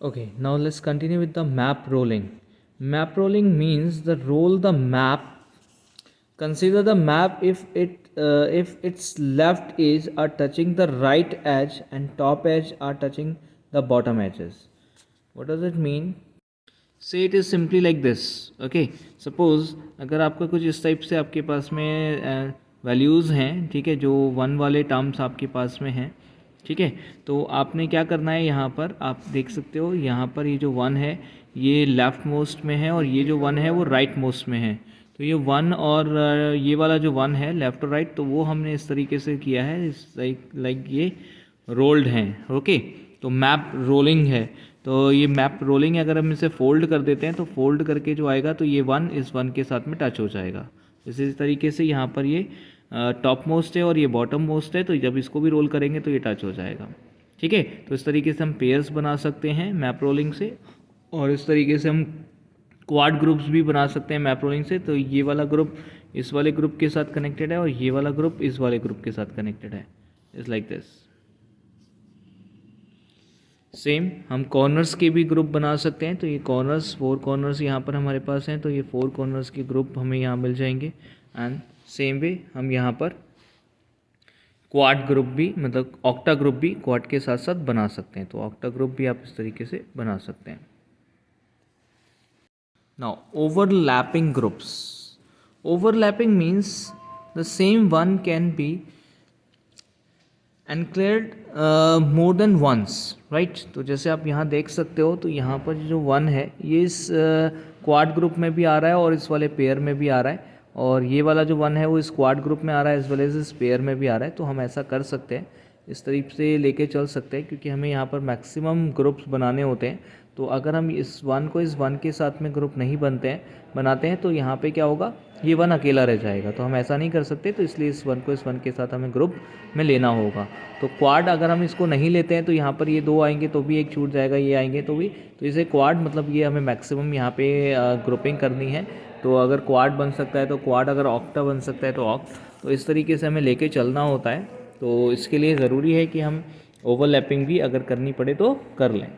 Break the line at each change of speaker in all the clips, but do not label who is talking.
Okay, now let's continue with the map rolling. Map rolling means the roll the map. Consider the map if its left edge are touching the right edge and top edge are touching the bottom edges. What does it mean? से it is simply like this. Okay, suppose अगर आपका कुछ इस type से आपके पास में values हैं, ठीक है, जो वन वाले टर्म्स आपके पास में हैं, ठीक है, तो आपने क्या करना है, यहाँ पर आप देख सकते हो, यहाँ पर ये जो वन है ये लेफ़्ट मोस्ट में है और ये जो वन है वो राइट मोस्ट में है. तो ये वन और ये वाला जो वन है लेफ़्ट और राइट, तो वो हमने इस तरीके से किया है, लाइक ये रोल्ड हैं. ओके, तो मैप रोलिंग है. तो ये मैप रोलिंग अगर हम इसे फोल्ड कर देते हैं तो फोल्ड करके जो आएगा तो ये वन इस वन के साथ में टच हो जाएगा. इसी तरीके से यहाँ पर ये टॉप मोस्ट है और ये बॉटम मोस्ट है, तो जब इसको भी रोल करेंगे तो ये टच हो जाएगा. ठीक है, तो इस तरीके से हम पेयर्स बना सकते हैं मैप रोलिंग से, और इस तरीके से हम क्वाड ग्रुप्स भी बना सकते हैं मैप रोलिंग से. तो ये वाला ग्रुप इस वाले ग्रुप के साथ कनेक्टेड है और ये वाला ग्रुप इस वाले ग्रुप के साथ कनेक्टेड है. It's like this. सेम हम कॉर्नर्स के भी ग्रुप बना सकते हैं. तो ये कॉर्नर्स, 4 कॉर्नर्स यहाँ पर हमारे पास हैं, तो ये 4 कॉर्नर्स के ग्रुप हमें यहाँ मिल जाएंगे. एंड सेम वे हम यहाँ पर क्वाड ग्रुप भी, मतलब ऑक्टा ग्रुप भी क्वाड के साथ साथ बना सकते हैं. तो ऑक्टा ग्रुप भी आप इस तरीके से बना सकते हैं. Now overlapping groups. Overlapping means the same one can be encircled more than once, right. तो जैसे आप यहाँ देख सकते हो, तो यहाँ पर जो वन है ये इस क्वाड ग्रुप में भी आ रहा है और इस वाले पेयर में भी आ रहा है, और ये वाला जो वन है वो इस क्वाड ग्रुप में आ रहा है एज वेल एज इस पेयर में भी आ रहा है. तो हम ऐसा कर सकते हैं, इस तरीके से लेके चल सकते हैं, क्योंकि हमें यहाँ पर मैक्सिमम ग्रुप्स बनाने होते हैं. तो अगर हम इस वन को इस वन के साथ में ग्रुप नहीं बनाते हैं तो यहाँ पे क्या होगा, ये वन अकेला रह जाएगा. तो हम ऐसा नहीं कर सकते, तो इसलिए इस वन को इस वन के साथ हमें ग्रुप में लेना होगा. तो क्वाड अगर हम इसको नहीं लेते हैं तो यहाँ पर ये 2 आएंगे तो भी एक छूट जाएगा, ये आएंगे तो भी. तो इसे क्वाड मतलब ये हमें मैक्सिमम यहाँ पे ग्रुपिंग करनी है. तो अगर क्वाड बन सकता है तो क्वाड, अगर ऑक्टा बन सकता है तो ऑक्ट. तो इस तरीके से हमें लेके चलना होता है. तो इसके लिए ज़रूरी है कि हम ओवरलैपिंग भी अगर करनी पड़े तो कर लें.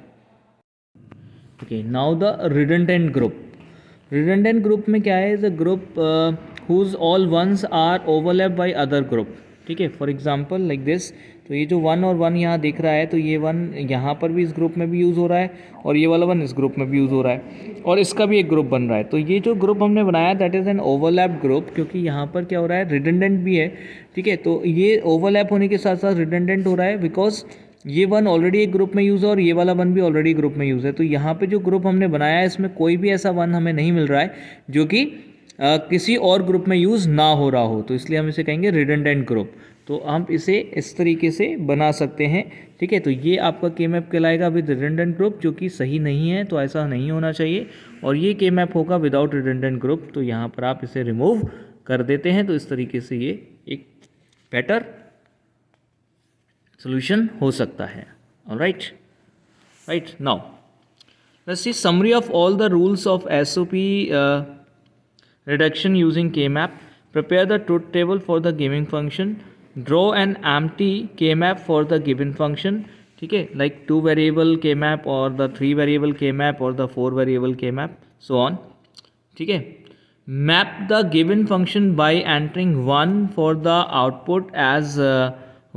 Okay, now the redundant group. Redundant group में क्या है, is a group whose all ones are overlap by other group. ठीक है, फॉर एग्जांपल लाइक दिस. तो ये जो वन और वन यहाँ दिख रहा है, तो ये वन यहाँ पर भी इस ग्रुप में भी यूज़ हो रहा है और ये वाला वन इस ग्रुप में भी यूज़ हो रहा है और इसका भी एक ग्रुप बन रहा है. तो ये जो ग्रुप हमने बनाया that is an overlap group, क्योंकि यहाँ पर क्या हो रहा है, रिडंडेंट भी है. ठीक है, तो ये ओवरलैप होने के साथ साथ रिडंडेंट हो रहा है, बिकॉज ये वन ऑलरेडी एक ग्रुप में यूज़ है और ये वाला वन भी ऑलरेडी ग्रुप में यूज़ है. तो यहाँ पे जो ग्रुप हमने बनाया है इसमें कोई भी ऐसा वन हमें नहीं मिल रहा है जो कि किसी और ग्रुप में यूज़ ना हो रहा हो. तो इसलिए हम इसे कहेंगे रिडंडेंट ग्रुप. तो हम इसे इस तरीके से बना सकते हैं. ठीक है, तो ये आपका के मैप कहलाएगा विद रिडंडेंट ग्रुप, जो कि सही नहीं है, तो ऐसा नहीं होना चाहिए. और ये के मैप होगा विदाउट रिडंडेंट ग्रुप. तो यहाँ पर आप इसे रिमूव कर देते हैं. तो इस तरीके से ये एक बेटर सॉल्यूशन हो सकता है. Alright, right. Now let's see summary of all the rules of SOP reduction using K-map. Prepare the truth table for the given function. Draw an empty K-map for the given function. ठीक है, like 2 variable K-map or the 3 variable K-map or the 4 variable K-map, so on. ठीक है, map the given function by entering 1 for the output as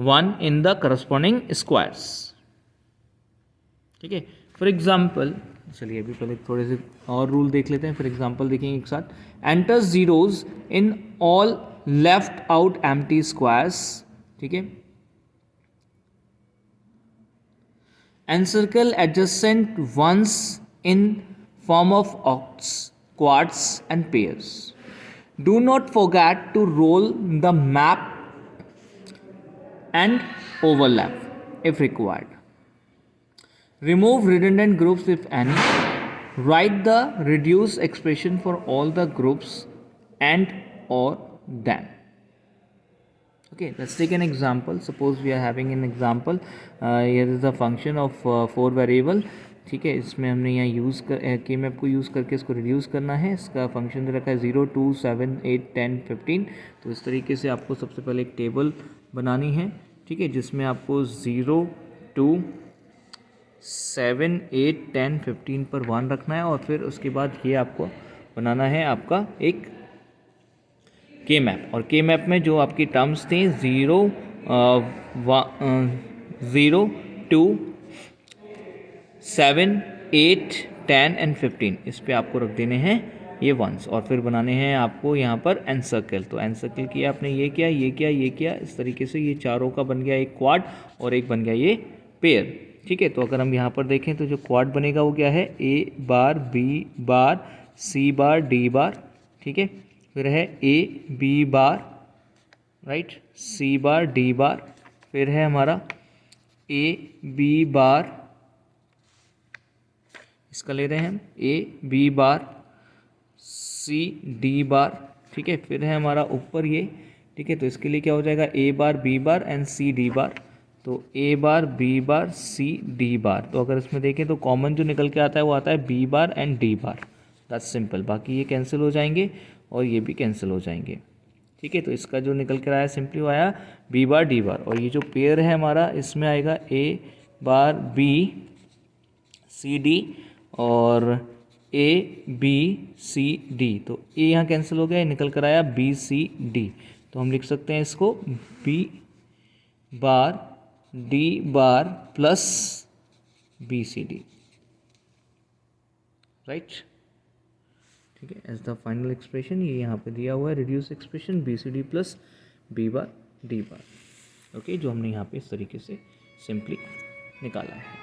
1 in the corresponding squares. ठीक है, for example, चलिए अभी पहले थोड़े से और रूल देख लेते हैं. फॉर एग्जाम्पल देखेंगे एक साथ. Enter zeros in all left out empty squares. ठीक है, encircle adjacent ones in form of octets, quads and pairs. Do not forget to roll the map and overlap if required. Remove redundant groups if any. Write the reduced expression for all the groups and or them. Okay, let's take an example. Suppose we are having an example. Here is the function of 4 variable. ठीक है, इसमें हमने यहाँ use कर के map को use करके इसको रिड्यूस करना है. इसका फंक्शन दे रखा है 0, 2, 7, 8, 10, 15. तो इस तरीके से आपको सबसे पहले एक टेबल बनानी है. ठीक है, जिसमें आपको 0, 2, 7, 8, 10, 15 पर 1 रखना है और फिर उसके बाद ये आपको बनाना है आपका एक के मैप। और के मैप में जो आपकी टर्म्स थी 0, 0, 2, 7, 8, 10 एंड 15, इस पे आपको रख देने हैं ये वंस और फिर बनाने हैं आपको यहाँ पर एन सर्कल। तो एन सर्कल किया आपने, ये किया, ये किया, ये किया, इस तरीके से ये चारों का बन गया एक क्वाड और एक बन गया ये पेयर। ठीक है, तो अगर हम यहाँ पर देखें तो जो क्वाड बनेगा वो क्या है, ए बार, बी बार, सी बार, डी बार। ठीक है, फिर है A B bar, right, C bar, D bar, फिर है हमारा ए बी बार, इसका ले रहे हैं हम ए बी बार, सी डी बार। ठीक है, फिर है हमारा ऊपर ये। ठीक है, तो इसके लिए क्या हो जाएगा, A bar, B bar and C D bar. तो A bar, B bar, C D bar. तो अगर इसमें देखें तो कॉमन जो निकल के आता है वो आता है B bar and D bar. That's simple. बाकी ये कैंसिल हो जाएंगे और ये भी कैंसिल हो जाएंगे। ठीक है, तो इसका जो निकल कर आया सिंपली वो आया बी बार डी बार। और ये जो पेयर है हमारा इसमें आएगा ए बार बी सी डी और ए बी सी डी। तो ए यहाँ कैंसिल हो गया, निकल कर आया बी सी डी। तो हम लिख सकते हैं इसको B bar D bar plus B C D, right. ठीक है, एज द फाइनल एक्सप्रेशन ये यहाँ पे दिया हुआ है reduce expression B C D plus B bar D bar. Okay, जो हमने यहाँ पे इस तरीके से सिंपली निकाला है।